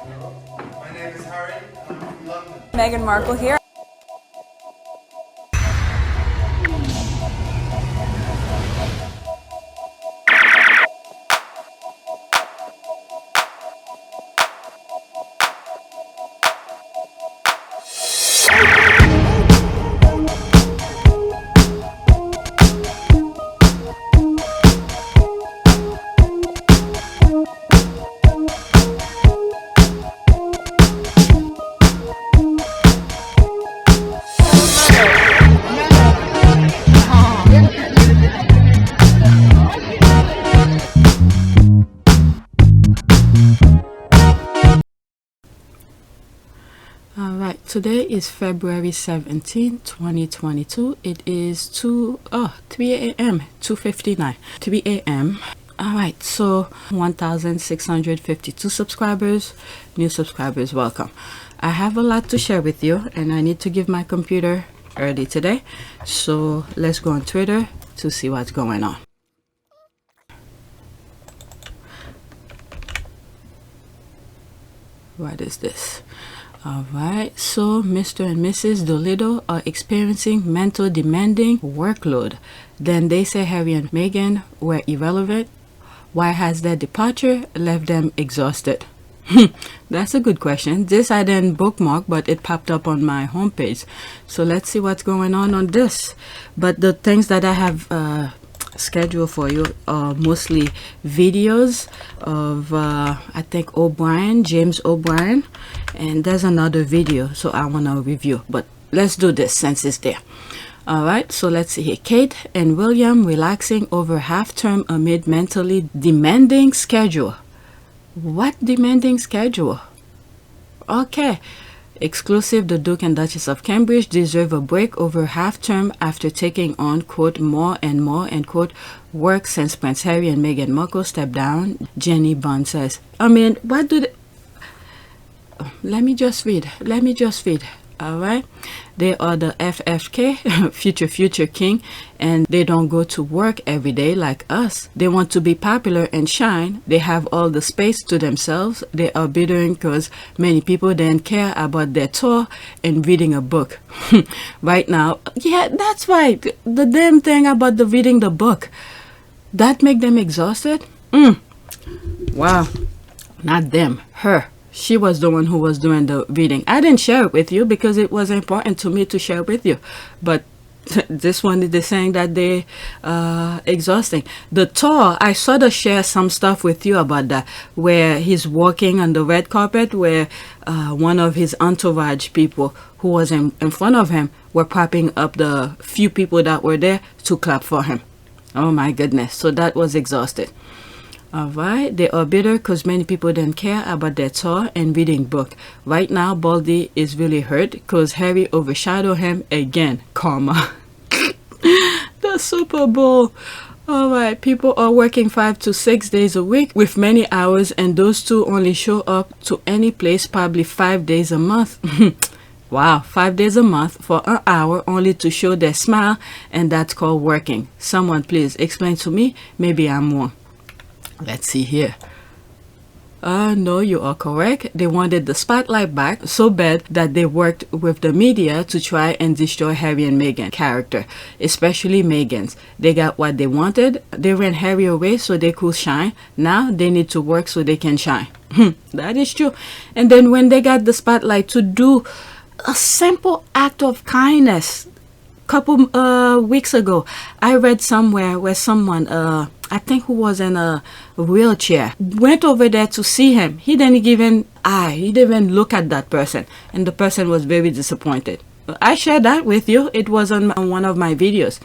My name is Harry, and I'm from London. Meghan Markle here. Alright, today is February 17, 2022. It is 3 a.m. 2:59. 3 a.m. Alright, so 1,652 subscribers. New subscribers, welcome. I have a lot to share with you, and I need to give my computer early today. So let's go on Twitter to see what's going on. What is this? Alright, so Mr. and Mrs. Do are experiencing mental demanding workload. Then they say Harry and Meghan were irrelevant. Why has their departure left them exhausted? That's a good question. This I didn't bookmark, but it popped up on my homepage. So let's see what's going on this. But the things that I have schedule for you are mostly videos of I think James O'Brien, and there's another video so I want to review, but let's do this since it's there. Alright, so let's see here. Kate and William relaxing over half-term amid mentally demanding schedule. What demanding schedule? Okay. Exclusive, the Duke and Duchess of Cambridge deserve a break over half-term after taking on, quote, more and more, end quote, work since Prince Harry and Meghan Markle stepped down, Jenny Bond says. I mean, what do they... Let me just read. Alright, they are the FFK, future king, and they don't go to work every day like us. They want to be popular and shine. They have all the space to themselves. They are bitter because many people didn't care about their tour and reading a book. Right now, yeah, that's right. The damn thing about the reading the book, that make them exhausted. Wow, not them, her. She was the one who was doing the reading. I didn't share it with you because it was important to me to share with you. But this one is saying that they exhausting. The tour, I sort of share some stuff with you about that, where he's walking on the red carpet, where one of his entourage people who was in front of him were propping up the few people that were there to clap for him. Oh my goodness. So that was exhausted. Alright, they are bitter because many people didn't care about their tour and reading book. Right now, Baldy is really hurt because Harry overshadowed him again. Karma. The Super Bowl. Alright, people are working 5 to 6 days a week with many hours, and those two only show up to any place probably 5 days a month. Wow, 5 days a month for an hour only to show their smile, and that's called working. Someone please explain to me. Maybe I'm wrong. Let's see here. No, you are correct. They wanted the spotlight back so bad that they worked with the media to try and destroy Harry and Meghan's character, especially Meghan's. They got what they wanted. They ran Harry away so they could shine. Now they need to work so they can shine. That is true. And then when they got the spotlight to do a simple act of kindness, couple weeks ago, I read somewhere where someone I think who was in a wheelchair went over there to see him. He didn't even look at that person, and the person was very disappointed. I shared that with you. It was on one of my videos.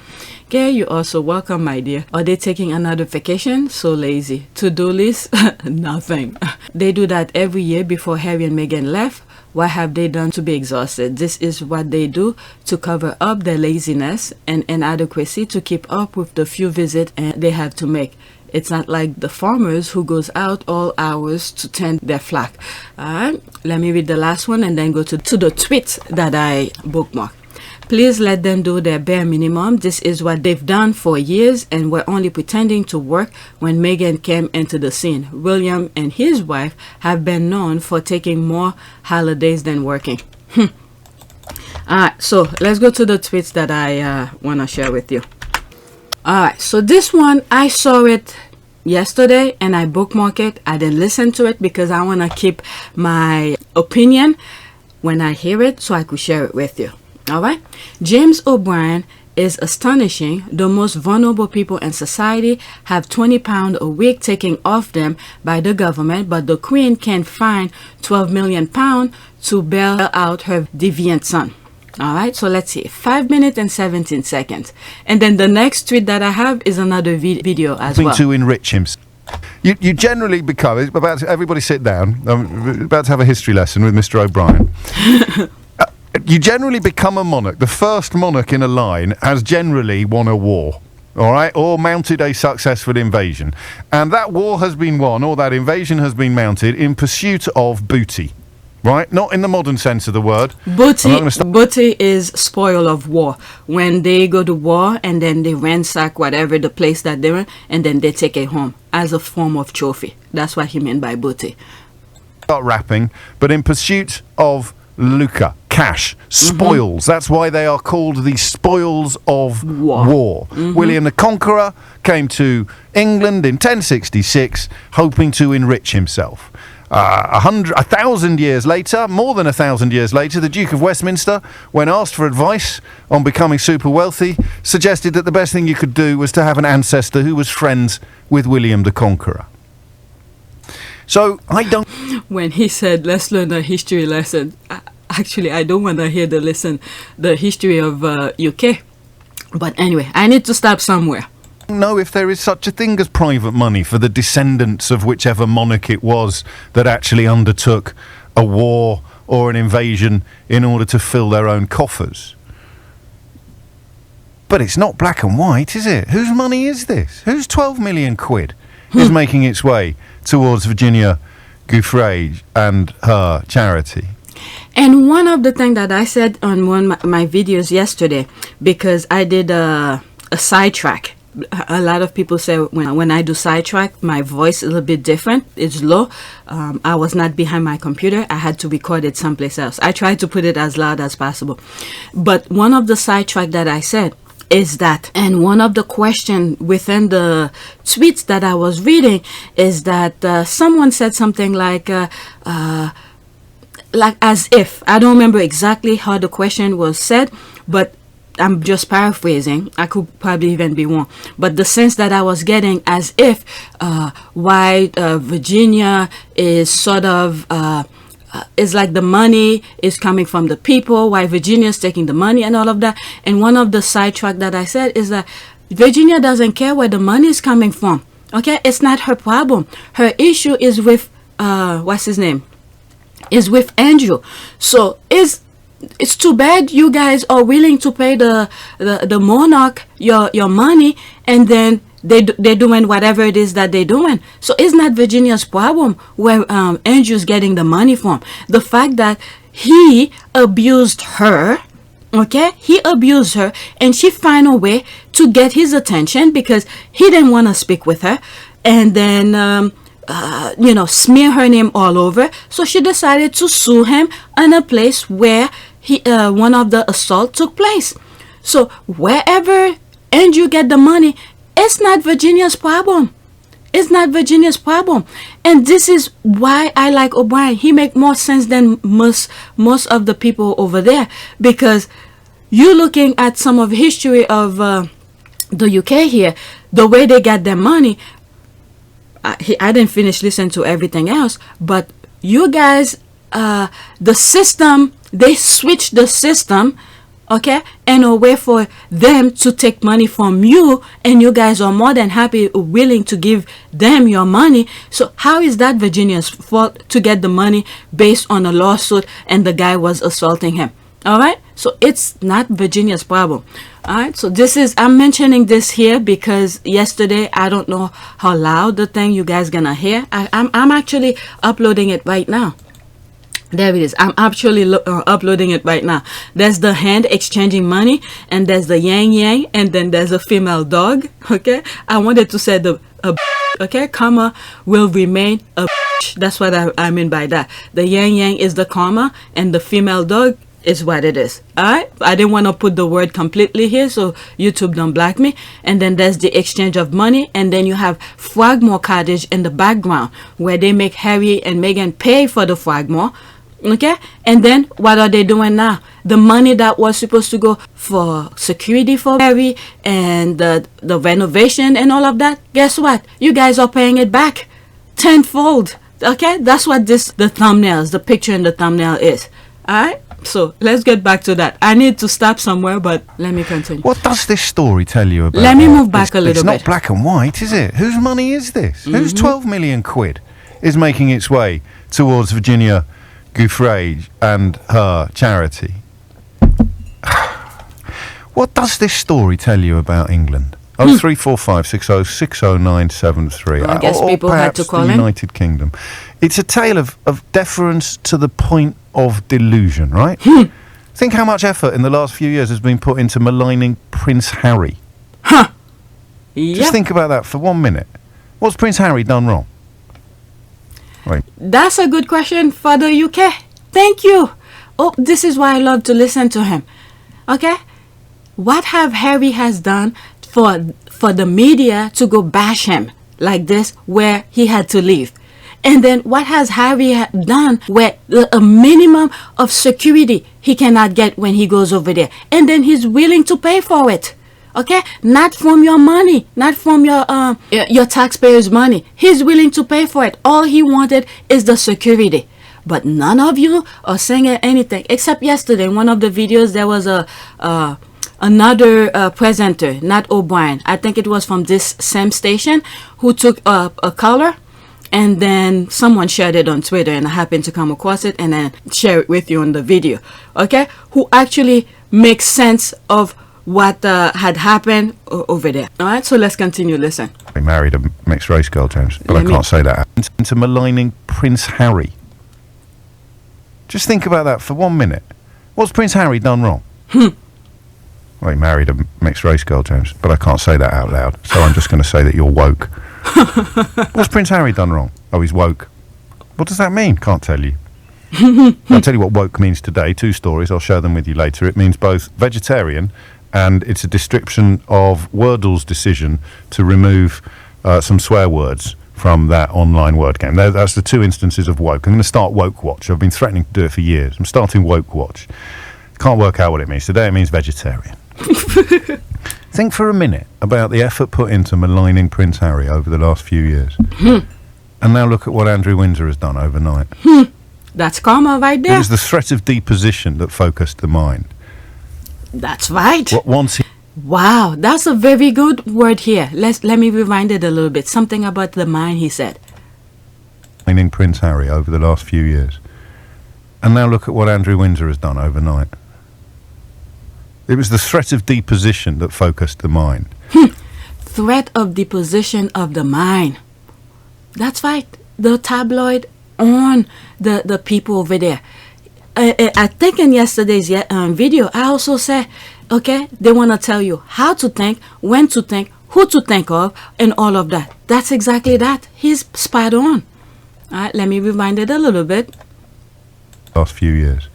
Okay, you're also welcome, my dear. Are they taking another vacation? So lazy. To-do list? Nothing. They do that every year before Harry and Meghan left. What have they done to be exhausted? This is what they do to cover up their laziness and inadequacy to keep up with the few visits they have to make. It's not like the farmers who goes out all hours to tend their flock. Alright, let me read the last one and then go to the tweet that I bookmarked. Please let them do their bare minimum. This is what they've done for years and were only pretending to work when Meghan came into the scene. William and his wife have been known for taking more holidays than working. Alright, so let's go to the tweets that I want to share with you. Alright, so this one, I saw it yesterday and I bookmarked it. I didn't listen to it because I want to keep my opinion when I hear it so I could share it with you. Alright, James O'Brien is astonishing. The most vulnerable people in society have £20 a week taken off them by the government, but the Queen can find £12 million to bail out her deviant son. Alright, so let's see, 5 minutes and 17 seconds. And then the next tweet that I have is another video as well. To enrich him. You generally become, everybody sit down, I'm about to have a history lesson with Mr. O'Brien. You generally become a monarch. The first monarch in a line has generally won a war, all right, or mounted a successful invasion. And that war has been won, or that invasion has been mounted in pursuit of booty. Right, not in the modern sense of the word. Booty is spoil of war. When they go to war and then they ransack whatever the place that they're in, and then they take it home as a form of trophy. That's what he meant by booty. Start rapping, but in pursuit of lucre, cash, spoils. That's why they are called the spoils of war. William the Conqueror came to England in 1066, hoping to enrich himself. 1,000 years later, more than 1,000 years later, the Duke of Westminster, when asked for advice on becoming super wealthy, suggested that the best thing you could do was to have an ancestor who was friends with William the Conqueror. So I don't. When he said, "Let's learn a history lesson," actually, I don't want to hear the history of UK. But anyway, I need to stop somewhere. Know if there is such a thing as private money for the descendants of whichever monarch it was that actually undertook a war or an invasion in order to fill their own coffers. But it's not black and white, is it? Whose money is this? Whose 12 million quid is making its way towards Virginia Giuffre and her charity? And one of the things that I said on one of my videos yesterday, because I did a sidetrack. A lot of people say when I do sidetrack, my voice is a little bit different. It's low. I was not behind my computer. I had to record it someplace else. I tried to put it as loud as possible. But one of the sidetrack that I said is that, and one of the questions within the tweets that I was reading is that someone said something like as if, I don't remember exactly how the question was said, but I'm just paraphrasing. I could probably even be wrong. But the sense that I was getting as if why Virginia is sort of, it's like the money is coming from the people, why Virginia is taking the money and all of that. And one of the sidetrack that I said is that Virginia doesn't care where the money is coming from. Okay? It's not her problem. Her issue is with, what's his name? Is with Andrew. So it's too bad you guys are willing to pay the monarch your money, and then they're doing whatever it is that they're doing. So it's not Virginia's problem where Andrew's getting the money from. The fact that he abused her, okay, he abused her, and she found a way to get his attention because he didn't want to speak with her, and then smear her name all over. So she decided to sue him in a place where one of the assault took place. So wherever Andrew get the money, it's not Virginia's problem. It's not Virginia's problem. And this is why I like O'Brien. He make more sense than most of the people over there, because you looking at some of history of the UK here, the way they got their money. I didn't finish listening to everything else, but you guys, the system, they switched the system, okay, in a way for them to take money from you, and you guys are more than happy, willing to give them your money. So how is that Virginia's fault to get the money based on a lawsuit and the guy was assaulting him? All right, so it's not Virginia's problem. All right, so I'm mentioning this here because yesterday, I don't know how loud the thing you guys gonna hear. I'm actually uploading it right now. There it is. I'm actually uploading it right now. There's the hand exchanging money, and there's the yang yang, and then there's a female dog. Okay, I wanted to say okay, comma will remain a. That's what I mean by that. The yang yang is the comma, and the female dog is what it is. Alright, I didn't want to put the word completely here so YouTube don't black me. And then there's the exchange of money, and then you have Frogmore Cottage in the background where they make Harry and Meghan pay for the Frogmore. Okay, and then what are they doing now? The money that was supposed to go for security for Harry and the renovation and all of that, guess what? You guys are paying it back tenfold. Okay, that's what the picture in the thumbnail is. Alright, so let's get back to that. I need to stop somewhere, but let me continue. What does this story tell you about? Let me move back a little bit. It's not black and white, is it? Whose money is this? Whose 12 million quid is making its way towards Virginia Giuffre and her charity? What does this story tell you about England? 03456060973. I guess people had to call the in. United Kingdom. It's a tale of deference to the point of delusion, right? Think how much effort in the last few years has been put into maligning Prince Harry. Yeah. Just think about that for 1 minute. What's Prince Harry done wrong? Right. That's a good question for the UK. Thank you. Oh, this is why I love to listen to him. Okay? What have Harry has done for the media to go bash him like this where he had to leave? And then what has Harry done where a minimum of security he cannot get when he goes over there? And then he's willing to pay for it. Okay? Not from your money, not from your taxpayers' money. He's willing to pay for it. All he wanted is the security. But none of you are saying anything. Except yesterday, in one of the videos, there was another presenter, not O'Brien. I think it was from this same station, who took a color, and then someone shared it on Twitter, and I happened to come across it and then share it with you on the video. Okay? Who actually makes sense of what had happened over there. All right, so let's continue. Listen. He married a mixed race girl, James, but I can't say that. Into maligning Prince Harry. Just think about that for 1 minute. What's Prince Harry done wrong? Well, he married a mixed race girl, James, but I can't say that out loud, so I'm just going to say that you're woke. What's Prince Harry done wrong? Oh, he's woke. What does that mean? Can't tell you. I'll tell you what woke means today. 2 stories, I'll share them with you later. It means both vegetarian, and it's a description of Wordle's decision to remove some swear words from that online word game. That's the 2 instances of woke. I'm going to start Woke Watch. I've been threatening to do it for years. I'm starting Woke Watch. Can't work out what it means. Today it means vegetarian. Think for a minute about the effort put into maligning Prince Harry over the last few years. And now look at what Andrew Windsor has done overnight. That's karma right there. It was the threat of deposition that focused the mind. That's right. Once Wow, that's a very good word here. Let me rewind it a little bit. Something about the mind, he said. Maligning Prince Harry over the last few years. And now look at what Andrew Windsor has done overnight. It was the threat of deposition that focused the mind. Threat of deposition of the mind. That's right. The tabloid on the people over there. I think in yesterday's video, I also said, okay, they want to tell you how to think, when to think, who to think of, and all of that. That's exactly that. He's spot on. All right, let me rewind it a little bit. Last few years.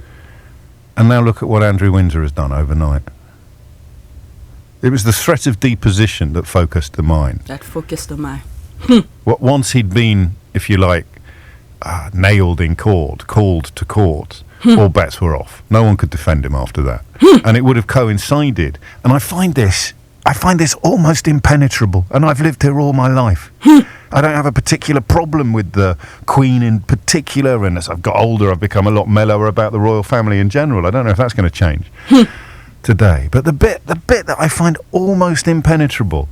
And now look at what Andrew Windsor has done overnight. It was the threat of deposition that focused the mind. That focused the mind. Once he'd been, if you like, nailed in court, called to court, all bets were off. No one could defend him after that. And it would have coincided. And I find this almost impenetrable. And I've lived here all my life. I don't have a particular problem with the Queen in particular, and as I've got older, I've become a lot mellower about the royal family in general. I don't know if that's going to change today. But the bit that I find almost impenetrable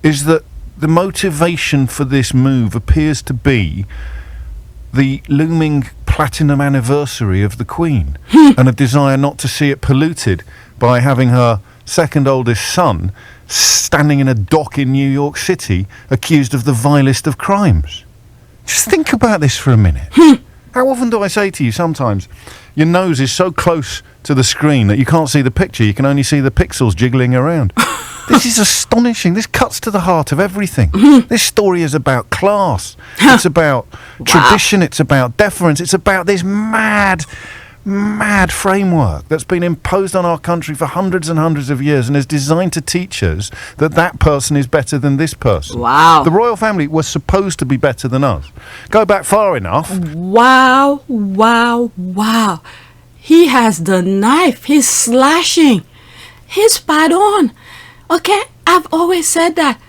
is that the motivation for this move appears to be the looming platinum anniversary of the Queen and a desire not to see it polluted by having her second oldest son standing in a dock in New York City accused of the vilest of crimes. Just think about this for a minute. How often do I say to you sometimes, your nose is so close to the screen that you can't see the picture, you can only see the pixels jiggling around. This is astonishing. This cuts to the heart of everything. This story is about class. It's about tradition. It's about deference. It's about this mad framework that's been imposed on our country for hundreds and hundreds of years and is designed to teach us that that person is better than this person. Wow. The royal family was supposed to be better than us. Go back far enough. Wow, wow, wow. He has the knife. He's slashing. He's spot on. Okay? I've always said that.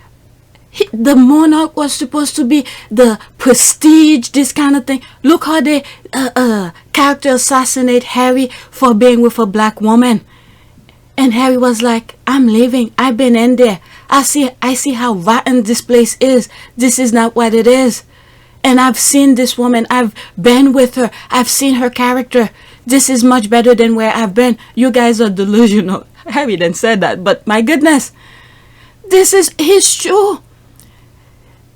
The monarch was supposed to be the prestige, this kind of thing. Look how they character assassinate Harry for being with a black woman. And Harry was like, I'm leaving. I've been in there. I see how rotten this place is. This is not what it is. And I've seen this woman. I've been with her. I've seen her character. This is much better than where I've been. You guys are delusional. Harry didn't say that, but my goodness. This is his true.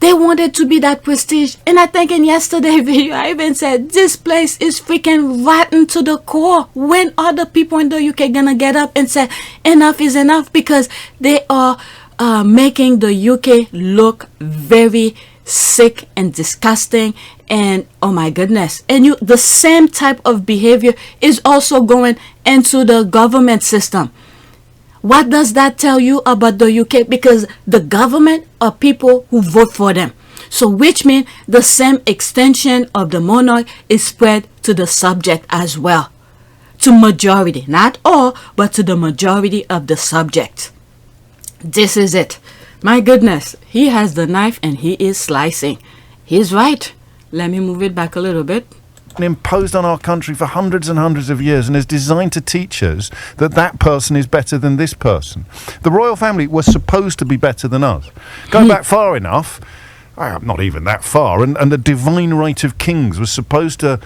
They wanted to be that prestige. And I think in yesterday's video, I even said, this place is freaking rotten to the core. When are the people in the UK gonna get up and say, enough is enough? Because they are making the UK look very sick and disgusting. And oh my goodness. And the same type of behavior is also going into the government system. What does that tell you about the UK? Because the government are people who vote for them. So which means the same extension of the monarch is spread to the subject as well. To majority. Not all, but to the majority of the subject. This is it. My goodness. He has the knife and he is slicing. He's right. Let me move it back a little bit. Imposed on our country for hundreds and hundreds of years and is designed to teach us that that person is better than this person. The royal family was supposed to be better than us. Go back far enough, not even that far, and the divine right of kings was supposed to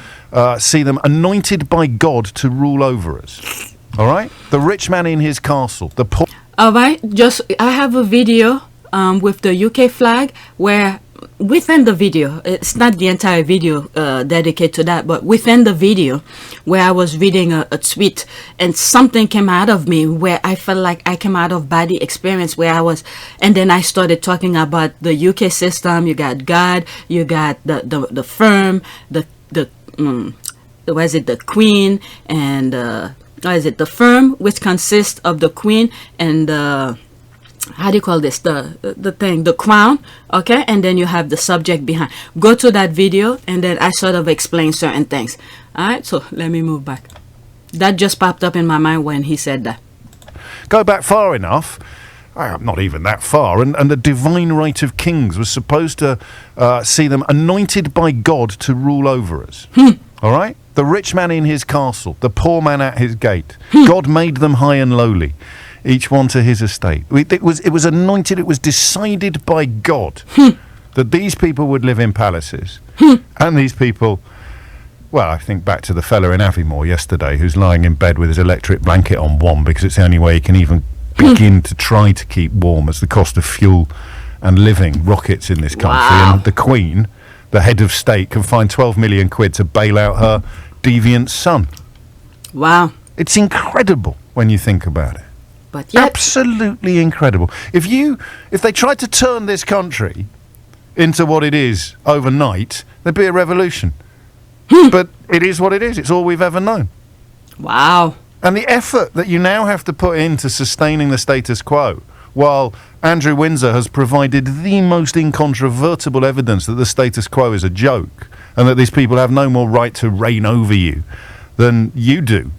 see them anointed by God to rule over us. All right? The rich man in his castle, the poor... All right, I have a video with the UK flag where within the video, it's not the entire video dedicated to that, but within the video where I was reading a tweet and something came out of me where I felt like I came out of body experience where I was, and then I started talking about the UK system. You got God, you got the firm, the queen, and the firm, which consists of the queen and how do you call this, the crown, okay? And then you have the subject behind. Go to that video and then I sort of explain certain things. All right, so let me move back. That just popped up in my mind when he said that. Go back far enough, not even that far, and the divine right of kings was supposed to see them anointed by God to rule over us. All right? The rich man in his castle, the poor man at his gate. God made them high and lowly, each one to his estate. It was anointed, it was decided by God that these people would live in palaces. And these people, well, I think back to the fella in Aviemore yesterday who's lying in bed with his electric blanket on one because it's the only way he can even begin to try to keep warm as the cost of fuel and living rockets in this country. Wow. And the Queen, the head of state, can find 12 million quid to bail out her deviant son. Wow. It's incredible when you think about it. But yet, absolutely incredible. If they tried to turn this country into what it is overnight, there'd be a revolution. But it is what it is. It's all we've ever known. Wow. And the effort that you now have to put into sustaining the status quo, while Andrew Windsor has provided the most incontrovertible evidence that the status quo is a joke and that these people have no more right to reign over you than you do,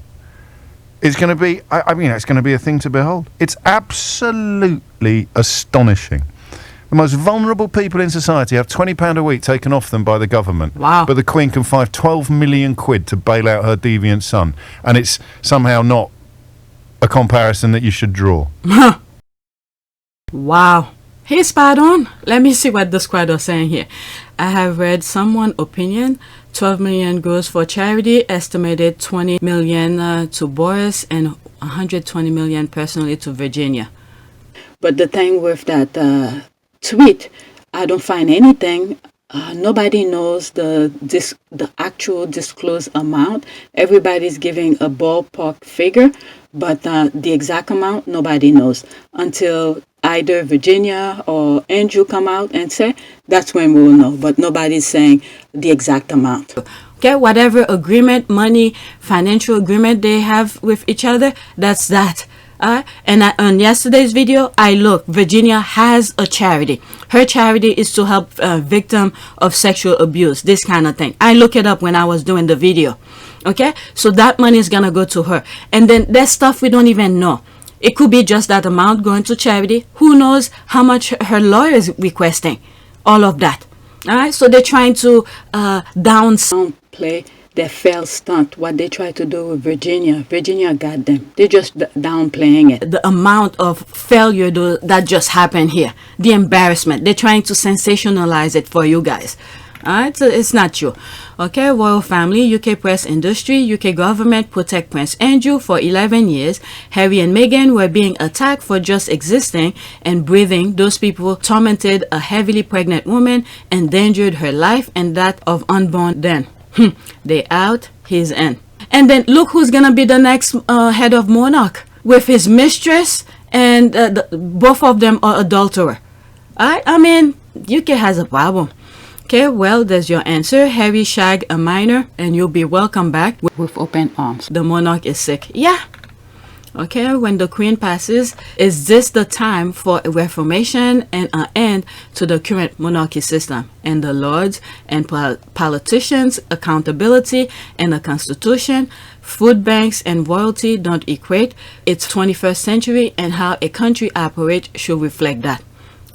it's going to be, it's going to be a thing to behold. It's absolutely astonishing. The most vulnerable people in society have £20 a week taken off them by the government. Wow. But the Queen can find 12 million quid to bail out her deviant son. And it's somehow not a comparison that you should draw. Wow. He's spot on. Let me see what the squad are saying here. I have read someone's opinion. 12 million goes for charity, estimated 20 million to Boris, and 120 million personally to Virginia. But the thing with that tweet, I don't find anything Nobody knows the actual disclosed amount. Everybody's giving a ballpark figure, but the exact amount nobody knows until either Virginia or Andrew come out and say, that's when we'll know. But nobody's saying the exact amount. Okay, whatever agreement, money, financial agreement they have with each other, that's that. And on yesterday's video, Virginia has a charity. Her charity is to help victim of sexual abuse, this kind of thing. I look it up when I was doing the video. Okay, so that money is gonna go to her. And then there's stuff we don't even know. It could be just that amount going to charity. Who knows how much her lawyer is requesting? All of that. All right, so they're trying to downplay their failed stunt. What they try to do with Virginia got them. They're just downplaying it. The amount of failure that just happened here. The embarrassment. They're trying to sensationalize it for you guys. Alright, so it's not true. Okay, royal family, UK press industry, UK government protect Prince Andrew for 11 years. Harry and Meghan were being attacked for just existing and breathing. Those people tormented a heavily pregnant woman, endangered her life and that of unborn then. They out, he's in. And then look who's gonna be the next head of monarch with his mistress, and both of them are adulterer. Alright, I mean, UK has a problem. Okay, well, there's your answer. Harry shag a minor and you'll be welcome back with open arms. The monarch is sick. Yeah. Okay, when the Queen passes, is this the time for a reformation and an end to the current monarchy system? And the Lords and politicians, accountability and the Constitution, food banks and royalty don't equate. It's 21st century and how a country operates should reflect that.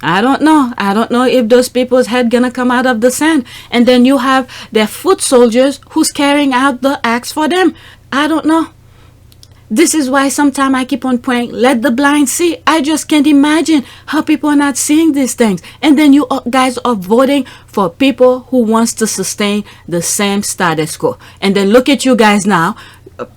I don't know. I don't know if those people's head gonna come out of the sand. And then you have their foot soldiers who's carrying out the axe for them. I don't know. This is why sometimes I keep on praying, let the blind see. I just can't imagine how people are not seeing these things. And then you guys are voting for people who wants to sustain the same status quo. And then look at you guys now.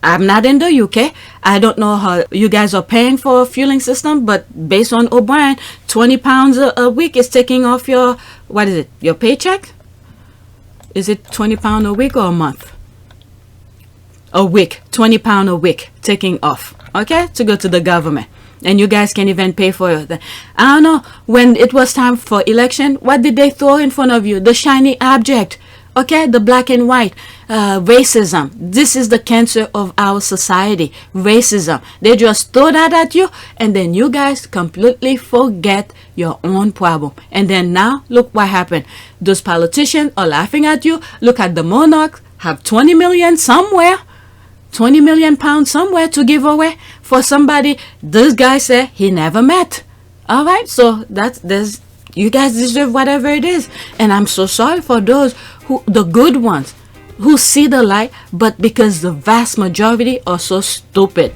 I'm not in the UK. I don't know how you guys are paying for a fueling system, but based on O'Brien, £20 a week is taking off your, what is it, your paycheck? Is it £20 a week or a month? A week, £20 a week taking off, okay, to go to the government. And you guys can't even pay for it. I don't know, when it was time for election, what did they throw in front of you? The shiny object. Okay, the black and white, racism. This is the cancer of our society, racism. They just throw that at you, and then you guys completely forget your own problem. And then now, look what happened. Those politicians are laughing at you. Look at the monarchs, have 20 million somewhere, 20 million pounds somewhere to give away for somebody this guy said he never met. All right, so there's. You guys deserve whatever it is. And I'm so sorry for those the good ones, who see the light, but because the vast majority are so stupid.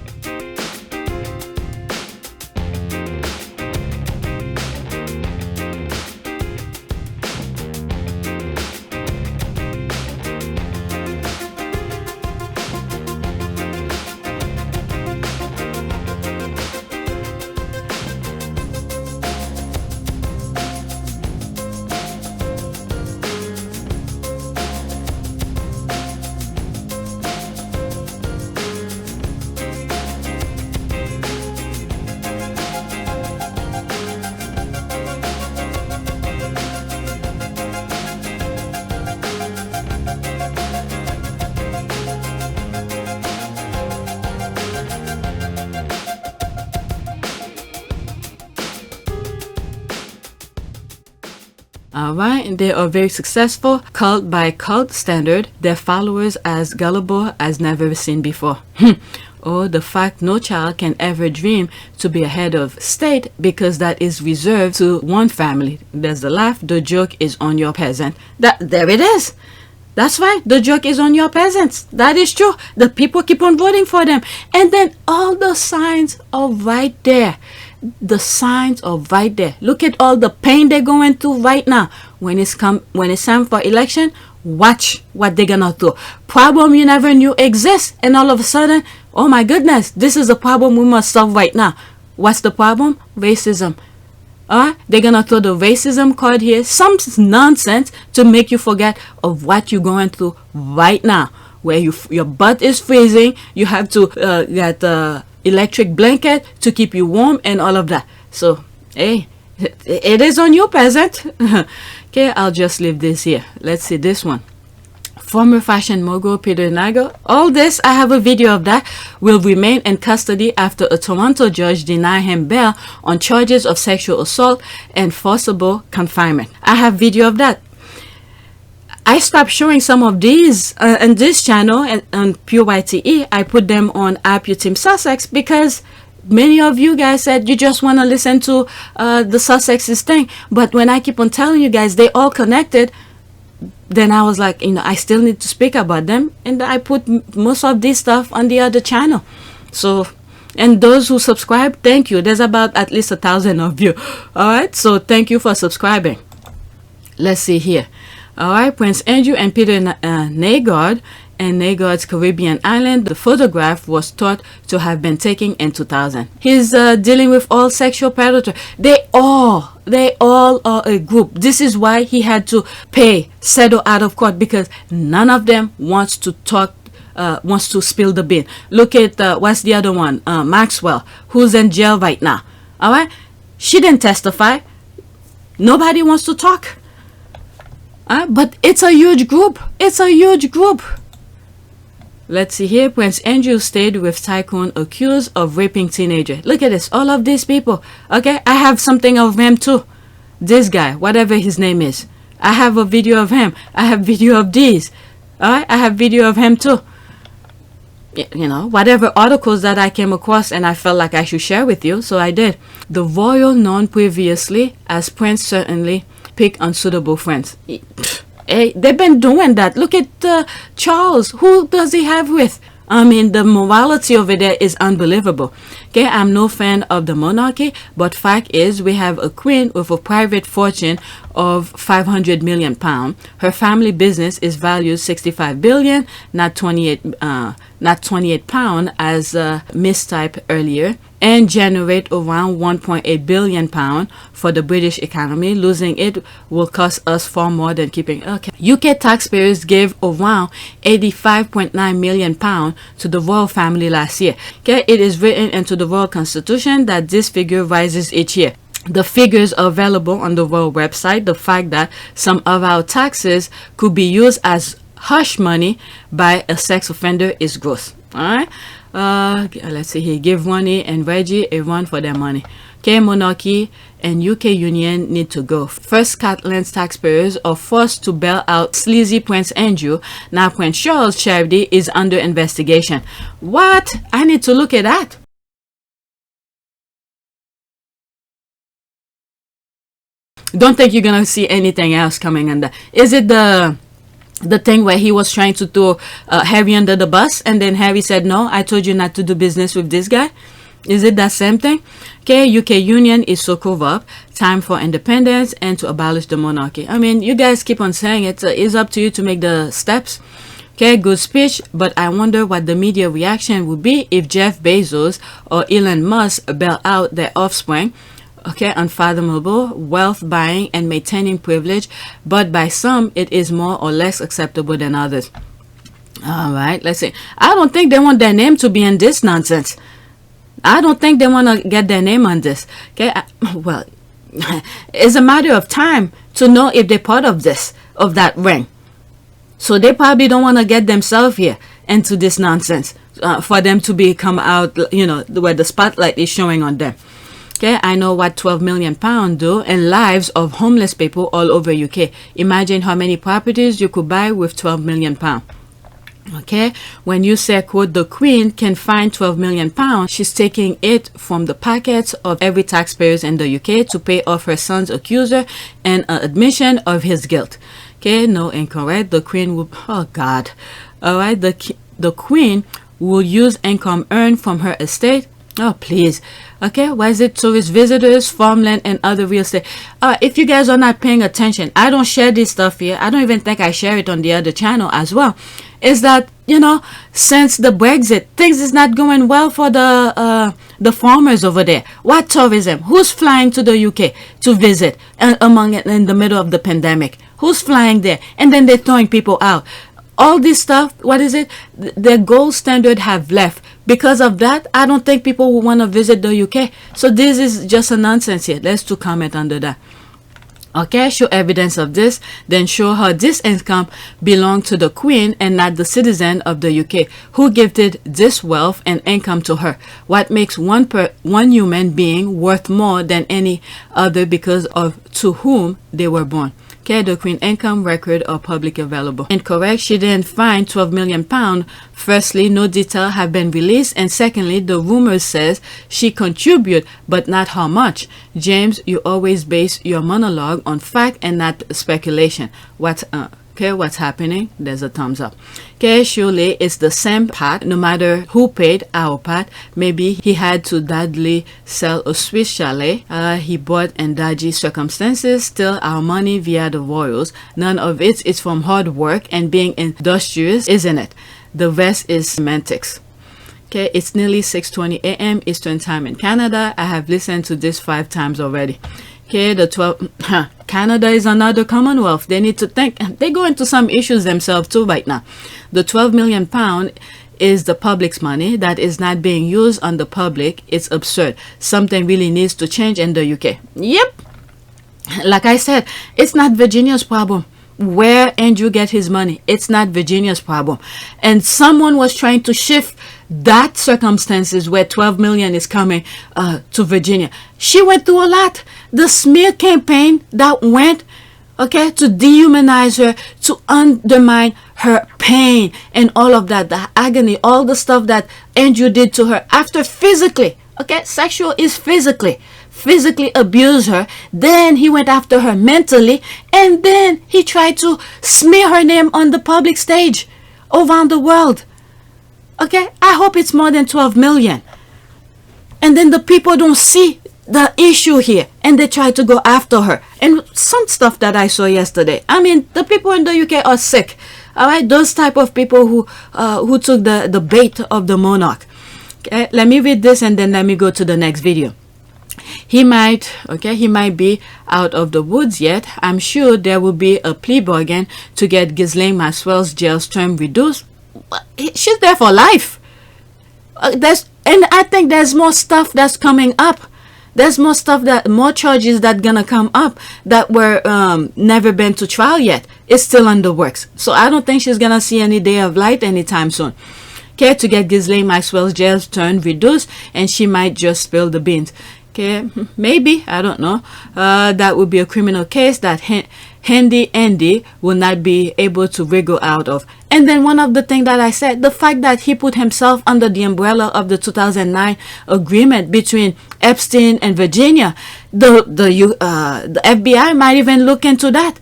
Alright, they are very successful. Cult by cult standard, their followers as gullible as never seen before. Or the fact no child can ever dream to be a head of state because that is reserved to one family. There's the laugh, the joke is on your peasant. There it is. That's right, the joke is on your peasants. That is true. The people keep on voting for them. And then all the signs are right there. The signs are right there. Look at all the pain they're going through right now. When it's time for election, watch what they're gonna do. Problem you never knew exists, and all of a sudden, oh my goodness, this is a problem we must solve right now. What's the problem? Racism. They're gonna throw the racism card here, some nonsense to make you forget of what you're going through right now, where your butt is freezing, you have to get the electric blanket to keep you warm and all of that. So hey, it is on you, peasant. Okay, I'll just leave this here. Let's see this one. Former fashion mogul Peter Nago. All this, I have a video of that, will remain in custody after a Toronto judge denied him bail on charges of sexual assault and forcible confinement. I have video of that. I stopped showing some of these on this channel and on Pure YTE. I put them on APTS Sussex because many of you guys said you just want to listen to the Sussex's thing. But when I keep on telling you guys they all connected, then I was like, I still need to speak about them, and I put most of this stuff on the other channel. So, and those who subscribe, thank you. There's about at least 1,000 of you. All right, so thank you for subscribing. Let's see here. All right, Prince Andrew and Peter Nagard and Nagard's Caribbean island. The photograph was thought to have been taken in 2000. He's dealing with all sexual predators. They all are a group. This is why he had to settle out of court, because none of them wants to talk, wants to spill the bean. Look at what's the other one? Maxwell, who's in jail right now. All right, she didn't testify. Nobody wants to talk. But it's a huge group. It's a huge group. Let's see here. Prince Andrew stayed with tycoon accused of raping teenager. Look at this. All of these people. Okay, I have something of him too. This guy, whatever his name is. I have a video of him. I have video of these. Alright, I have video of him too. Whatever articles that I came across and I felt like I should share with you, so I did. The royal known previously as Prince certainly picked unsuitable friends. Hey, they've been doing that. Look at Charles. Who does he have with? I mean, the morality over there is unbelievable. Okay, I'm no fan of the monarchy, but fact is we have a queen with a private fortune of 500 million pounds. Her family business is valued 65 billion, not 28 pound as mistyped earlier, and generate around 1.8 billion pound for the British economy. Losing it will cost us far more than keeping. Okay, UK taxpayers gave around 85.9 million pound to the royal family last year. Okay, it is written into the royal constitution that this figure rises each year. The figures are available on the royal website. The fact that some of our taxes could be used as hush money by a sex offender is gross. All right. Let's see here. Give Ronnie and Reggie a run for their money. Okay, monarchy and UK union need to go. First, Scotland's taxpayers are forced to bail out sleazy Prince Andrew. Now Prince Charles' charity is under investigation. What? I need to look at that. Don't think you're gonna see anything else coming under. Is it the thing where he was trying to throw Harry under the bus, and then Harry said, no, I told you not to do business with this guy? Is it that same thing? Okay, UK union is so corrupt. Time for independence and to abolish the monarchy. I mean, you guys keep on saying it. It's up to you to make the steps. Okay, good speech, but I wonder what the media reaction would be if Jeff Bezos or Elon Musk bail out their offspring. Okay, unfathomable wealth buying and maintaining privilege, but by some it is more or less acceptable than others. All right, let's see. I don't think they want their name to be in this nonsense. I don't think they want to get their name on this. Okay, well, it's a matter of time to know if they're part of this, of that ring. So they probably don't want to get themselves here into this nonsense for them to come out, where the spotlight is showing on them. Okay, I know what 12 million pounds do and lives of homeless people all over UK. Imagine how many properties you could buy with 12 million pounds. Okay, when you say, quote, the Queen can find 12 million pounds, she's taking it from the pockets of every taxpayer in the UK to pay off her son's accuser and an admission of his guilt. Okay, no, incorrect. The Queen will, oh God. All right, the Queen will use income earned from her estate. Oh, please. Okay, why is it tourist visitors, farmland, and other real estate? If you guys are not paying attention, I don't share this stuff here. I don't even think I share it on the other channel as well. Is that since the Brexit, things is not going well for the farmers over there. What tourism? Who's flying to the UK to visit in the middle of the pandemic? Who's flying there? And then they're throwing people out. All this stuff, what is it? The gold standard have left. Because of that, I don't think people will want to visit the UK. So this is just a nonsense here. Let's to comment under that. Okay, show evidence of this, then show her this income belonged to the Queen and not the citizen of the UK. Who gifted this wealth and income to her? What makes one human being worth more than any other because of to whom they were born? Okay, the Queen income record are public available. Incorrect, she didn't find £12 million. Firstly, no detail have been released, and secondly, the rumor says she contribute, but not how much. James, you always base your monologue on fact and not speculation. What's happening? There's a thumbs up. Okay, surely it's the same part, no matter who paid our part. Maybe he had to Dudley sell a Swiss chalet he bought in dodgy circumstances, steal our money via the royals. None of it is from hard work and being industrious, isn't it? The rest is semantics. Okay, it's nearly 6:20 a.m. Eastern Time in Canada. I have listened to this 5 times already. Okay, Canada is another Commonwealth. They need to think. They go into some issues themselves too right now. The £12 million is the public's money that is not being used on the public. It's absurd. Something really needs to change in the UK. Yep. Like I said, it's not Virginia's problem where Andrew get his money. It's not Virginia's problem. And someone was trying to shift that circumstances where 12 million is coming to Virginia. She went through a lot. The smear campaign that went, okay, to dehumanize her, to undermine her pain and all of that, the agony, all the stuff that Andrew did to her after physically, okay, sexual is physically abused her. Then he went after her mentally, and then he tried to smear her name on the public stage around the world. Okay, I hope it's more than 12 million. And then the people don't see the issue here, and they try to go after her. And some stuff that I saw yesterday, I mean, the people in the UK are sick. All right, those type of people who took the bait of the monarch. Okay, let me read this and then let me go to the next video. He might be out of the woods yet. I'm sure there will be a plea bargain to get Ghislaine Maxwell's jail term reduced. She's there for life. And I think there's more stuff that's coming up. There's more charges that gonna come up that were never been to trial yet. It's still in the works. So I don't think she's gonna see any day of light anytime soon. Okay, to get Ghislaine Maxwell's jail term reduced, and she might just spill the beans. Okay, maybe, I don't know. That would be a criminal case that Handy Andy will not be able to wriggle out of. And then one of the things that I said, the fact that he put himself under the umbrella of the 2009 agreement between Epstein and Virginia, the FBI might even look into that.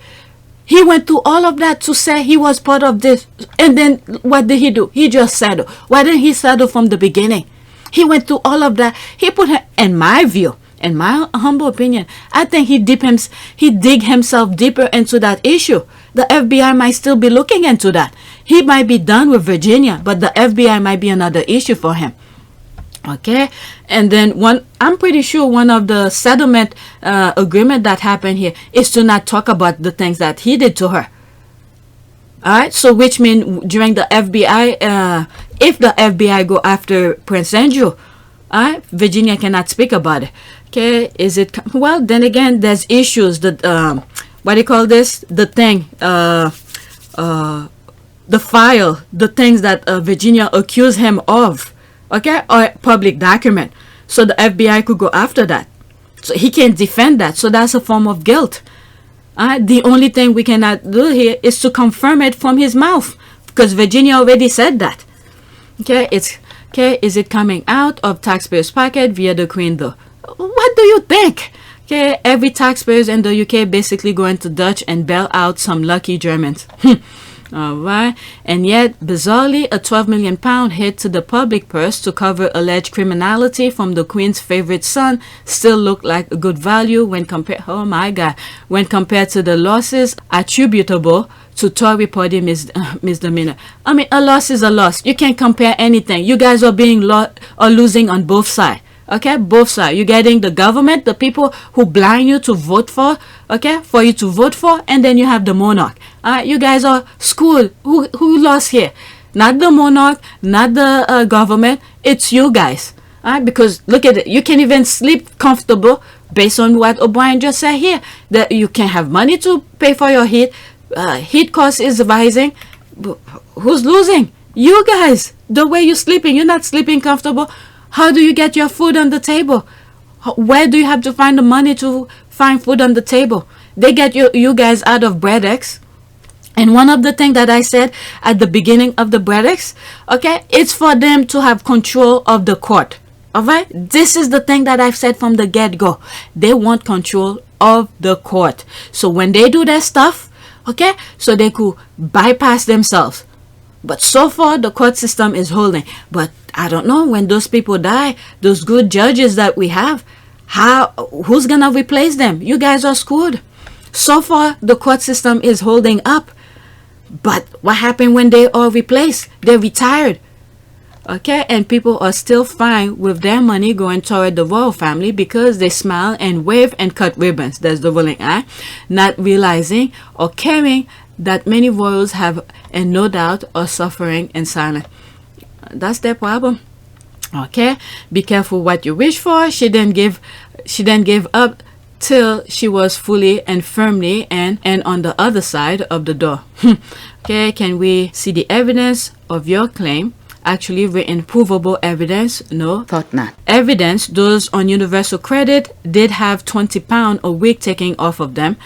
He went through all of that to say he was part of this. And then what did he do? He just settled. Why didn't he settle from the beginning? He went through all of that. He put, in my view, in my humble opinion, I think he dig himself deeper into that issue. The FBI might still be looking into that. He might be done with Virginia, but the FBI might be another issue for him. Okay, and then I'm pretty sure one of the settlement agreement that happened here is to not talk about the things that he did to her. All right, so which means during the FBI, if the FBI go after Prince Andrew, all right, Virginia cannot speak about it. Okay, is it, well, then again, there's issues that, what do you call this? The thing, the file, the things that Virginia accused him of, okay, or public document. So the FBI could go after that. So he can't defend that. So that's a form of guilt. The only thing we cannot do here is to confirm it from his mouth, because Virginia already said that. Okay, is it coming out of taxpayers' pocket via the Queen though? What do you think? Okay, every taxpayer in the UK basically going to Dutch and bail out some lucky Germans. All right. And yet, bizarrely, a £12 million hit to the public purse to cover alleged criminality from the Queen's favorite son still looked like a good value when compared, oh my God, when compared to the losses attributable to Tory party misdemeanor. I mean, a loss is a loss. You can't compare anything. You guys are losing on both sides. Okay, both sides. You're getting the government, the people who blind you to vote for, okay, for you to vote for, and then you have the monarch. You guys are screwed. Who lost here? Not the monarch, not the government. It's you guys. Because look at it. You can't even sleep comfortable based on what O'Brien just said here. That you can't have money to pay for your heat. Heat cost is rising. Who's losing? You guys. The way you're sleeping, you're not sleeping comfortable. How do you get your food on the table? Where do you have to find the money to find food on the table? They get you guys out of BreadX. And one of the things that I said at the beginning of the BreadX, okay, it's for them to have control of the court. All right? This is the thing that I've said from the get-go. They want control of the court. So when they do their stuff, okay, so they could bypass themselves. But so far, the court system is holding. But I don't know, when those people die, those good judges that we have, who's gonna replace them? You guys are screwed. So far, the court system is holding up. But what happened when they are replaced? They're retired. Okay, and people are still fine with their money going toward the royal family because they smile and wave and cut ribbons. That's the ruling eye. Not realizing or caring that many royals have, and no doubt are suffering in silence. That's their problem. Okay, be careful what you wish for. She didn't give up till she was fully and firmly and on the other side of the door. Okay, can we see the evidence of your claim? Actually written provable evidence? No, thought not. Evidence, those on universal credit did have £20 a week taken off of them.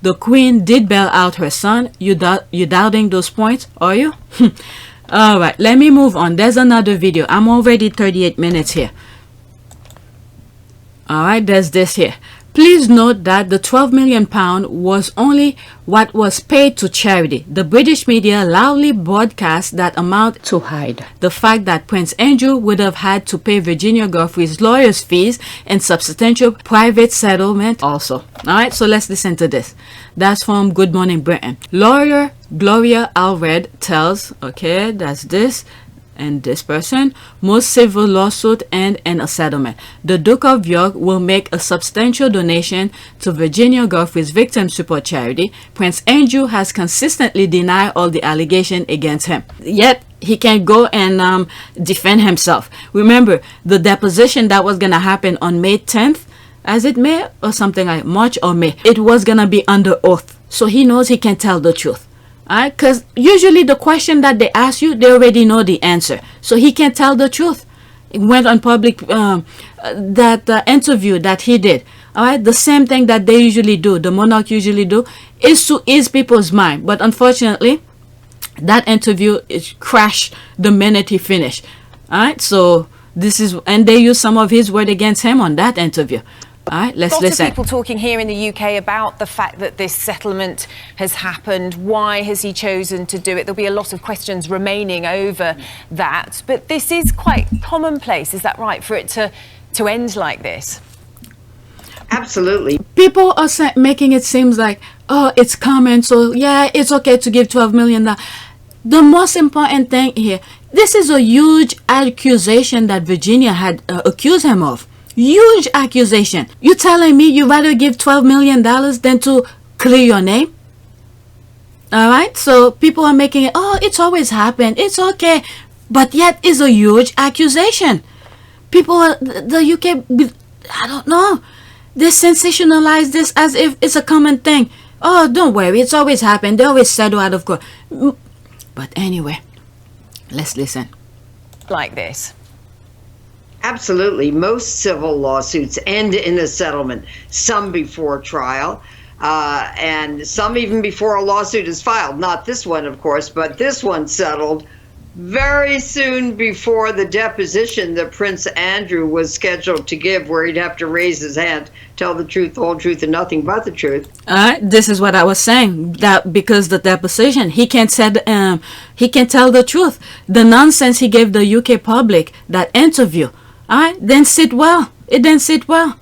The Queen did bail out her son. You doubting those points, are you? All right, let me move on. There's another video. I'm already 38 minutes here. All right, there's this here. Please note that the £12 million was only what was paid to charity. The British media loudly broadcast that amount to hide the fact that Prince Andrew would have had to pay Virginia Giuffre's lawyer's fees and substantial private settlement also. All right, so let's listen to this. That's from Good Morning Britain. Lawyer Gloria Allred tells, okay, that's this, and this person, most civil lawsuit and a settlement. The Duke of York will make a substantial donation to Virginia Giuffre's victim support charity. Prince Andrew has consistently denied all the allegations against him. Yet he can go and defend himself. Remember, the deposition that was going to happen on May 10th, as it may, or something like March or May, it was going to be under oath. So he knows he can tell the truth. Alright, because usually the question that they ask you, they already know the answer. So he can tell the truth. It went on public, that interview that he did. Alright, the same thing that they usually do, the monarch usually do, is to ease people's mind. But unfortunately, that interview is crashed the minute he finished. Alright, so this is, and they use some of his word against him on that interview. All right, let's listen. Lots of people talking here in the UK about the fact that this settlement has happened. Why has he chosen to do it? There'll be a lot of questions remaining over that. But this is quite commonplace, is that right, for it to end like this? Absolutely. People are making it seem like, oh, it's common, so yeah, it's okay to give $12 million. The most important thing here, this is a huge accusation that Virginia had accused him of. Huge accusation. You telling me you rather give $12 million than to clear your name? All right, so people are making it, oh, it's always happened, it's okay, but yet it's a huge accusation. People are, the UK, I don't know, they sensationalize this as if it's a common thing. Oh, don't worry, it's always happened, they always settle out of court. But anyway, let's listen. Like this. Absolutely. Most civil lawsuits end in a settlement, some before trial, and some even before a lawsuit is filed. Not this one, of course, but this one settled very soon before the deposition that Prince Andrew was scheduled to give, where he'd have to raise his hand, tell the truth, the whole truth, and nothing but the truth. This is what I was saying, that because the deposition, he can't tell the truth. The nonsense he gave the UK public, that interview, didn't sit well. It didn't sit well.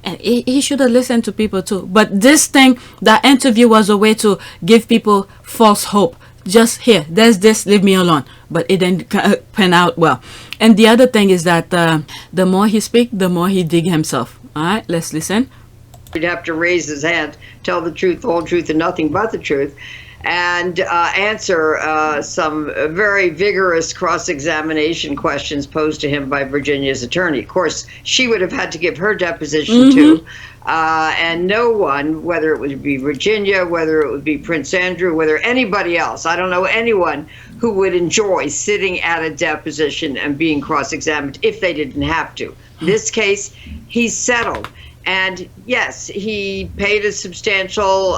And he should have listened to people too. But this thing, that interview was a way to give people false hope. Just here, there's this, leave me alone. But it didn't pan out well. And the other thing is that the more he speaks, the more he dig himself. All right, let's listen. He'd have to raise his hand, tell the truth, the whole truth, and nothing but the truth, and answer some very vigorous cross-examination questions posed to him by Virginia's attorney. Of course, she would have had to give her deposition too. And no one, whether it would be Virginia, whether it would be Prince Andrew, whether anybody else, I don't know anyone who would enjoy sitting at a deposition and being cross-examined if they didn't have to. In this case, he's settled. And yes, he paid a substantial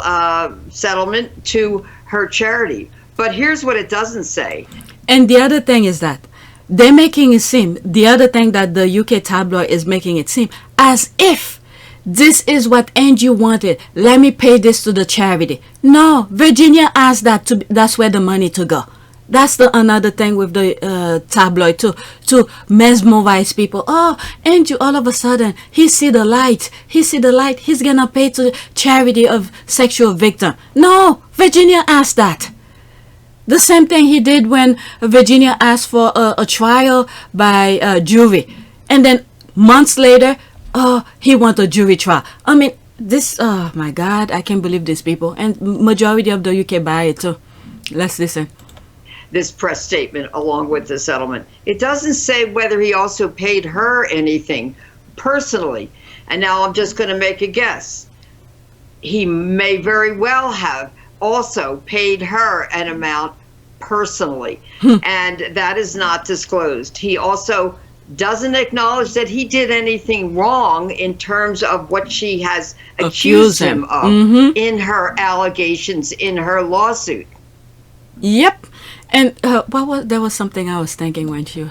settlement to her charity. But here's what it doesn't say. And the other thing is that they're making it seem, the other thing that the UK tabloid is making it seem, as if this is what Andrew wanted. Let me pay this to the charity. No, Virginia asked that's where the money to go. That's another thing with the tabloid too, to mesmerize people. Oh, Andrew, all of a sudden, he see the light. He's gonna pay to the charity of sexual victim. No, Virginia asked that. The same thing he did when Virginia asked for a trial by jury. And then months later, he want a jury trial. I mean, this, oh my God, I can't believe these people. And majority of the UK buy it too. Let's listen. This press statement along with the settlement. It doesn't say whether he also paid her anything personally. And now I'm just going to make a guess. He may very well have also paid her an amount personally. And that is not disclosed. He also doesn't acknowledge that he did anything wrong in terms of what she has accused him of in her allegations, in her lawsuit. Yep. And there was something I was thinking when she...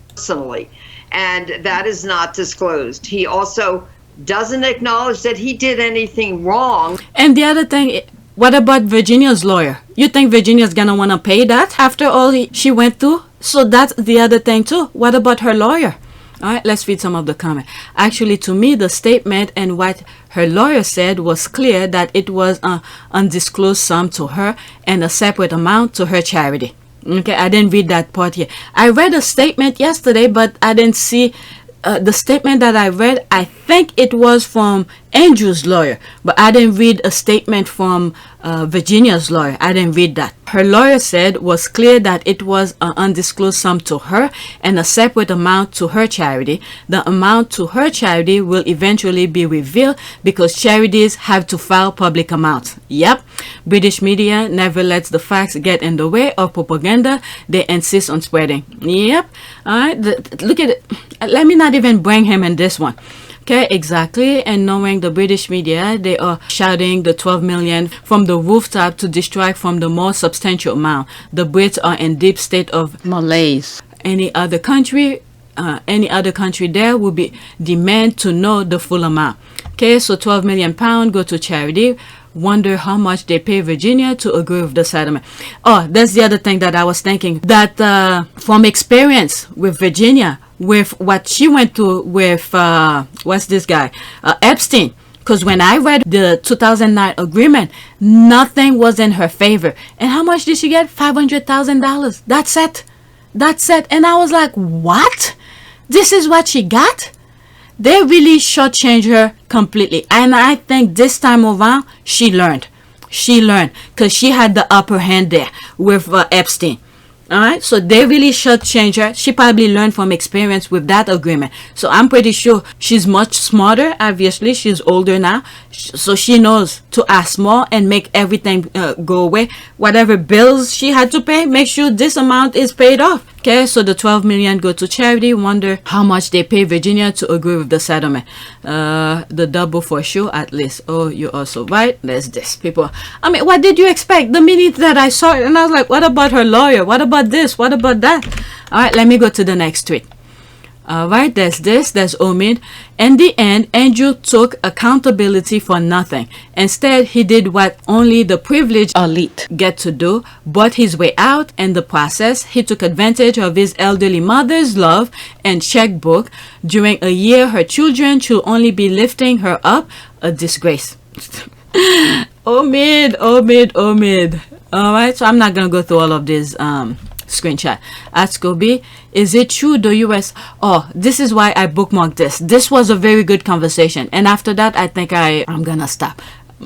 Personally. And that is not disclosed. He also doesn't acknowledge that he did anything wrong. And the other thing, what about Virginia's lawyer? You think Virginia's gonna want to pay that after all she went through? So that's the other thing too. What about her lawyer? All right, let's read some of the comment. Actually, to me, the statement and what her lawyer said was clear that it was an undisclosed sum to her and a separate amount to her charity. Okay, I didn't read that part here. I read a statement yesterday, but I didn't see the statement that I read. I think it was from Andrew's lawyer, but I didn't read a statement from Virginia's lawyer. I didn't read that. Her lawyer said was clear that it was an undisclosed sum to her and a separate amount to her charity. The amount to her charity will eventually be revealed because charities have to file public amounts. Yep. British media never lets the facts get in the way of propaganda they insist on spreading. Yep. All right. Look at it. Let me not even bring him in this one. Okay, exactly. And knowing the British media, they are shouting the 12 million from the rooftop to distract from the more substantial amount. The Brits are in deep state of malaise. Any other country there will be demand to know the full amount. Okay, so 12 million pounds go to charity. Wonder how much they pay Virginia to agree with the settlement. Oh, that's the other thing that I was thinking. That from experience with Virginia, with what she went through with, what's this guy? Epstein. Because when I read the 2009 agreement, nothing was in her favor. And how much did she get? $500,000. That's it. That's it. And I was like, what? This is what she got? They really shortchanged her completely. And I think this time around, she learned. She learned. Because she had the upper hand there with Epstein. All right, so they really shortchanged her. She probably learned from experience with that agreement. So I'm pretty sure she's much smarter. Obviously, she's older now. So she knows to ask more and make everything go away. Whatever bills she had to pay, make sure this amount is paid off. Okay, so the 12 million go to charity. Wonder how much they pay Virginia to agree with the settlement. The double for sure, at least. Oh, you're also right. There's this. People, I mean, what did you expect? The minute that I saw it, and I was like, what about her lawyer? What about this? What about that? All right, let me go to the next tweet. Alright, there's this, there's Omid. In the end, Andrew took accountability for nothing. Instead, he did what only the privileged elite get to do, bought his way out. In the process, he took advantage of his elderly mother's love and checkbook. During a year, her children should only be lifting her up. A disgrace. Omid. Alright, so I'm not gonna go through all of this screenshot. Ask Obi, is it true the US? Oh, this is why I bookmarked this. This was a very good conversation, and after that I think I'm gonna stop.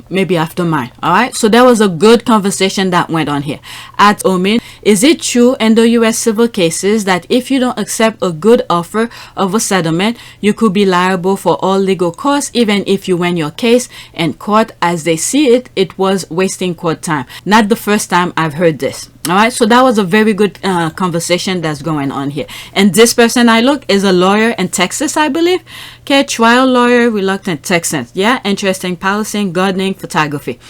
Maybe after mine. All right, so there was a good conversation that went on here. At Omin, is it true in the US civil cases that if you don't accept a good offer of a settlement, you could be liable for all legal costs even if you win your case in court? As they see it, it was wasting court time. Not the first time I've heard this. All right, so that was a very good conversation that's going on here. And this person I look is a lawyer in Texas, I believe. Okay, trial lawyer, reluctant Texans. Yeah, interesting policy, gardening, photography.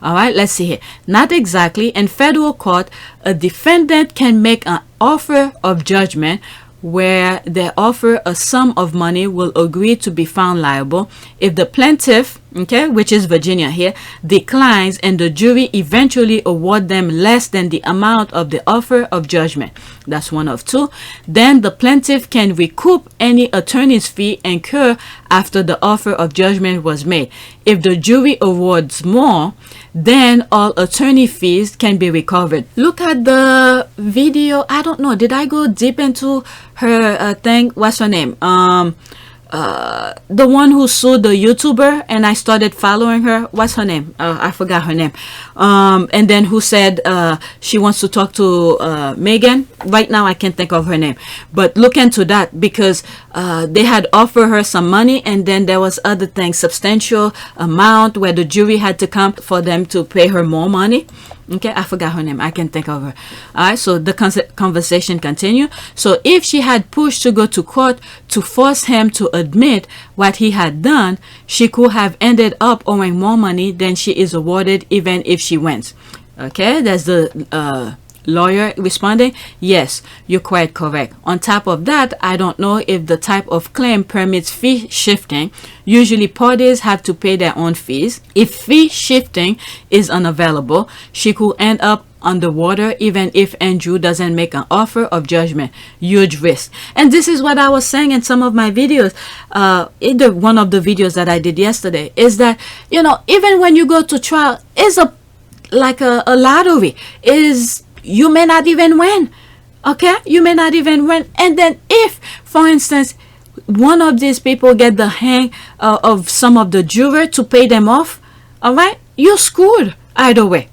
All right, let's see here. Not exactly. In federal court, a defendant can make an offer of judgment where they offer a sum of money, will agree to be found liable. If the plaintiff, okay, which is Virginia here, declines and the jury eventually award them less than the amount of the offer of judgment, that's one of two, then the plaintiff can recoup any attorney's fee incurred after the offer of judgment was made. If the jury awards more, then all attorney fees can be recovered. Look at the video. I don't know, did I go deep into her thing? What's her name? The one who sued the YouTuber and I started following her. What's her name? I forgot her name. And then who said she wants to talk to Megan. Right now I can't think of her name, but look into that, because they had offered her some money and then there was other things, substantial amount where the jury had to come for them to pay her more money. Okay, I forgot her name. I can think of her. All right, so the conversation continue. So if she had pushed to go to court to force him to admit what he had done, she could have ended up owing more money than she is awarded even if she wins. Okay, that's the lawyer responding, yes, you're quite correct. On top of that, I don't know if the type of claim permits fee shifting. Usually parties have to pay their own fees. If fee shifting is unavailable, she could end up underwater even if Andrew doesn't make an offer of judgment. Huge risk. And this is what I was saying in some of my videos, in one of the videos that I did yesterday, is that, you know, even when you go to trial, is like a lottery. You may not even win. Okay, you may not even win. And then if, for instance, one of these people get the hang of some of the juror to pay them off, all right, you're screwed either way.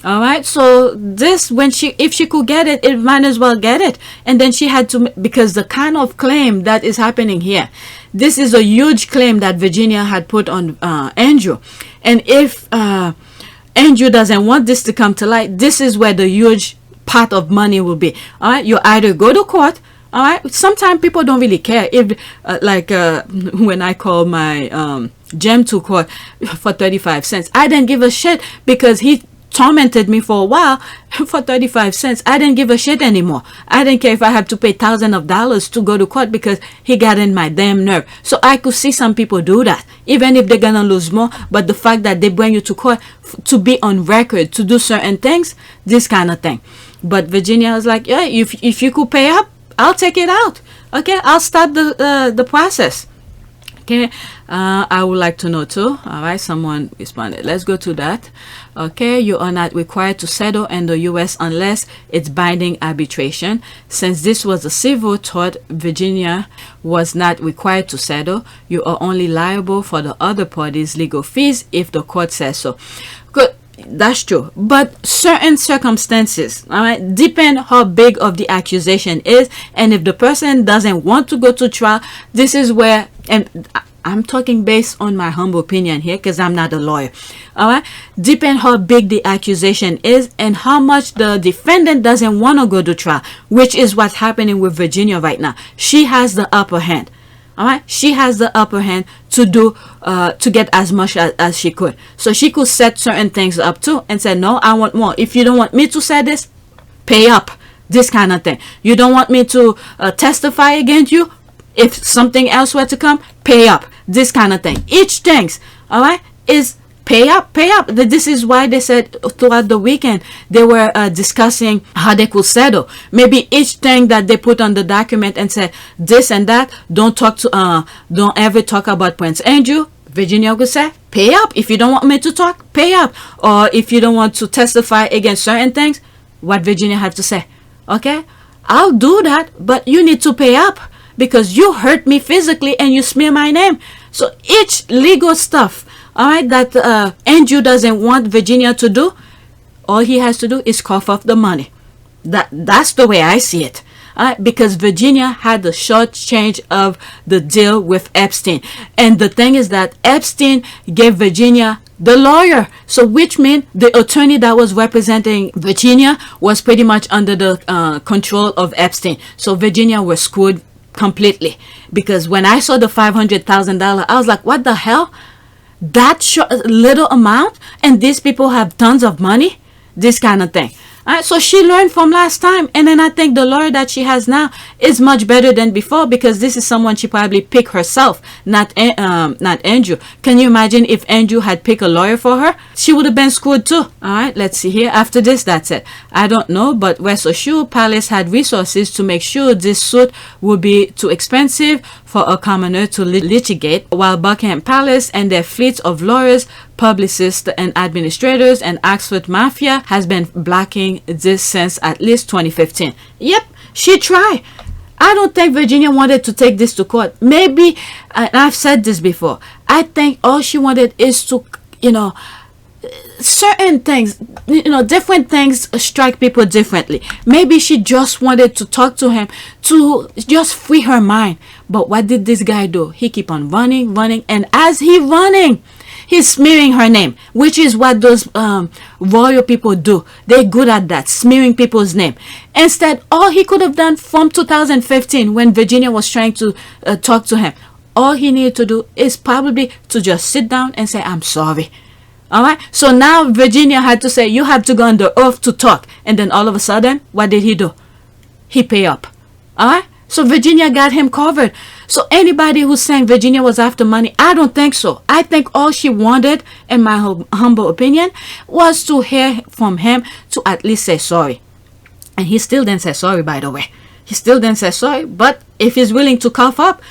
All right, so this, if she could get it, it might as well get it. And then she had to, because the kind of claim that is happening here, this is a huge claim that Virginia had put on Andrew. And if Andrew doesn't want this to come to light, this is where the huge pot of money will be. All right, you either go to court. All right, sometimes people don't really care if when I called my gem to court for 35 cents, I didn't give a shit because he tormented me for a while for 35 cents. I didn't give a shit anymore. I didn't care if I had to pay thousands of dollars to go to court because he got in my damn nerve. So I could see some people do that, even if they're gonna lose more. But the fact that they bring you to court to be on record, to do certain things, this kind of thing. But Virginia was like, yeah, if you could pay up, I'll take it out. Okay, I'll start the process. Okay, I would like to know too. All right, someone responded. Let's go to that. Okay, you are not required to settle in the U.S. unless it's binding arbitration. Since this was a civil tort, Virginia was not required to settle. You are only liable for the other party's legal fees if the court says so. Good. That's true, but certain circumstances, all right, depend how big of the accusation is, and if the person doesn't want to go to trial, this is where, and I'm talking based on my humble opinion here because I'm not a lawyer. All right. Depend how big the accusation is and how much the defendant doesn't want to go to trial, which is what's happening with Virginia right now. She has the upper hand. All right. She has the upper hand to do, to get as much as she could. So she could set certain things up too and say, no, I want more. If you don't want me to say this, pay up. This kind of thing. You don't want me to testify against you. If something else were to come, pay up. This kind of thing. Each things, all right, is pay up, pay up. This is why they said throughout the weekend they were discussing how they could settle. Maybe each thing that they put on the document and said this and that. Don't ever talk about Prince Andrew. Virginia could say, pay up. If you don't want me to talk, pay up. Or if you don't want to testify against certain things, what Virginia had to say. Okay, I'll do that, but you need to pay up because you hurt me physically and you smear my name. So each legal stuff, all right, that Andrew doesn't want Virginia to do, all he has to do is cough up the money. That's the way I see it. Because Virginia had the short change of the deal with Epstein. And the thing is that Epstein gave Virginia the lawyer. So which means the attorney that was representing Virginia was pretty much under the control of Epstein. So Virginia was screwed completely. Because when I saw the $500,000, I was like, what the hell? That little amount? And these people have tons of money? This kind of thing. So she learned from last time, and then I think the lawyer that she has now is much better than before because this is someone she probably picked herself, not Andrew. Can you imagine if Andrew had picked a lawyer for her? She would have been screwed too. All right, let's see here. After this, that's it. I don't know, but rest assured, Palace had resources to make sure this suit would be too expensive for a commoner to litigate, while Buckingham Palace and their fleets of lawyers, publicists and administrators and Oxford Mafia has been blocking this since at least 2015. Yep, she tried. I don't think Virginia wanted to take this to court. Maybe, and I've said this before, I think all she wanted is to, certain things, different things strike people differently. Maybe she just wanted to talk to him to just free her mind. But what did this guy do? He keep on running, and as he running, he's smearing her name, which is what those royal people do. They're good at that, smearing people's name. Instead, all he could have done from 2015 when Virginia was trying to talk to him, all he needed to do is probably to just sit down and say, I'm sorry. All right. So now Virginia had to say, you have to go under oath to talk. And then all of a sudden, what did he do? He pay up. All right. So Virginia got him covered. So anybody who's saying Virginia was after money, I don't think so. I think all she wanted, in my humble opinion, was to hear from him to at least say sorry. And he still didn't say sorry, by the way. He still didn't say sorry. But if he's willing to cough up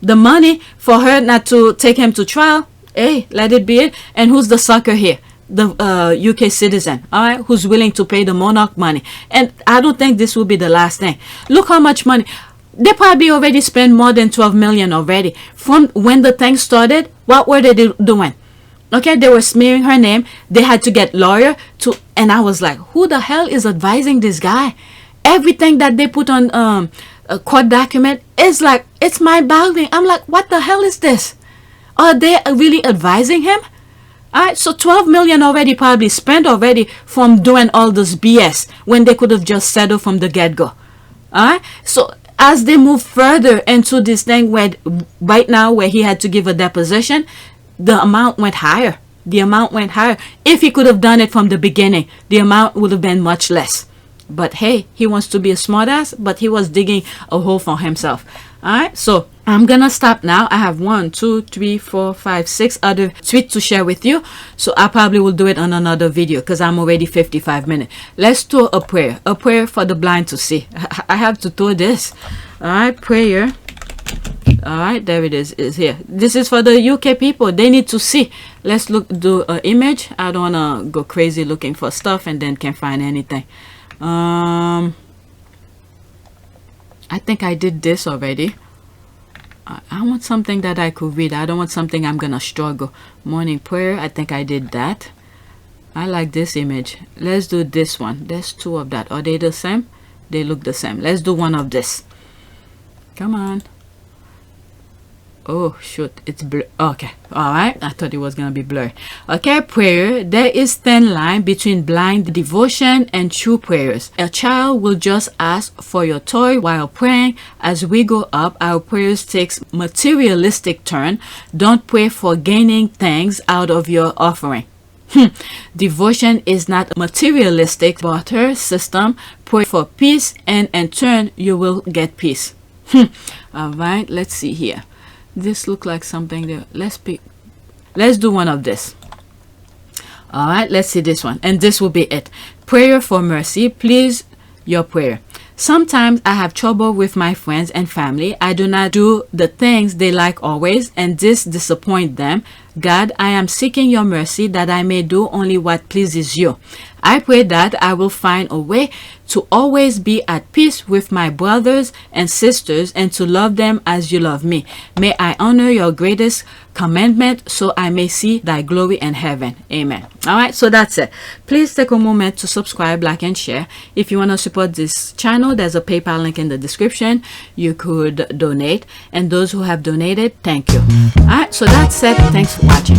the money for her not to take him to trial, hey, let it be it. And who's the sucker here? The UK citizen, all right, who's willing to pay the monarch money. And I don't think this will be the last thing. Look how much money. They probably already spent more than 12 million already. From when the thing started, what were they doing? Okay, they were smearing her name. They had to get lawyer to, and I was like, who the hell is advising this guy? Everything that they put on a court document is like, it's mind-boggling. I'm like, what the hell is this? Are they really advising him? All right, so 12 million already probably spent already from doing all this BS when they could have just settled from the get-go. All right, so as they move further into this thing where right now where he had to give a deposition, the amount went higher. The amount went higher. If he could have done it from the beginning, the amount would have been much less. But hey, he wants to be a smartass, but he was digging a hole for himself. All right, so I'm gonna stop now. I have 1, 2, 3, 4, 5, 6 other tweets to share with you, so I probably will do it on another video because I'm already 55 minutes. Let's do a prayer for the blind to see. I have to do this. All right, prayer. All right, there it is. It's here. This is for the UK people. They need to see. Let's do an image. I don't wanna go crazy looking for stuff and then can't find anything. I think I did this already. I want something that I could read. I don't want something I'm gonna struggle. Morning prayer. I think I did that. I like this image. Let's do this one. There's 2 of that. Are they the same? They look the same. Let's do one of this. Come on. Oh shoot, it's blur. Okay, all right. I thought it was gonna be blurry. Okay, prayer. There is thin line between blind devotion and true prayers. A child will just ask for your toy while praying. As we go up, our prayers takes materialistic turn. Don't pray for gaining things out of your offering. Devotion is not materialistic barter system. Pray for peace, and in turn, you will get peace. All right. Let's see here. This look like something that let's do one of this. All right, let's see this one, and this will be it. Prayer for mercy. Please, your prayer. Sometimes I have trouble with my friends and family. I do not do the things they like always, and this disappoint them. God, I am seeking your mercy that I may do only what pleases you. I pray that I will find a way to always be at peace with my brothers and sisters and to love them as you love me. May I honor your greatest commandment so I may see thy glory in heaven. Amen. All right, so that's it. Please take a moment to subscribe, like, and share. If you want to support this channel, there's a PayPal link in the description. You could donate, and those who have donated, thank you. All right, so that's it. Thanks for watching.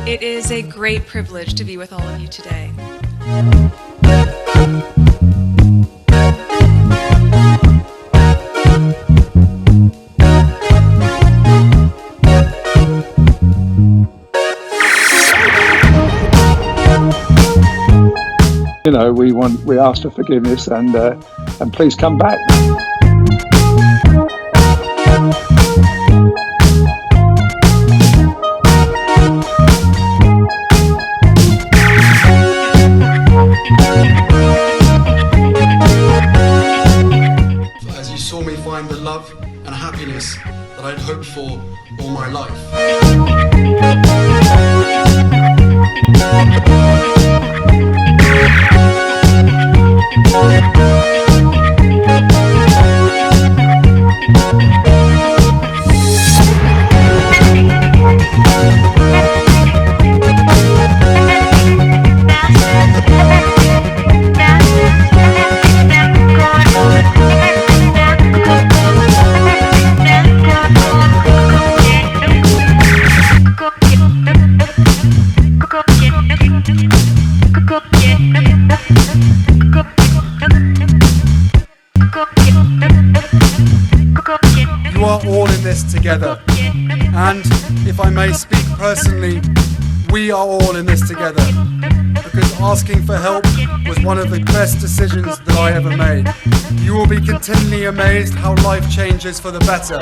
It is a great privilege to be with all of you today. You know, we ask for forgiveness and please come back. As you saw me find the love and happiness that I'd hoped for all my life. You are all in this together, and if I may speak personally, we are all in this together, because asking for help was one of the best decisions that I ever made. You will be continually amazed how life changes for the better.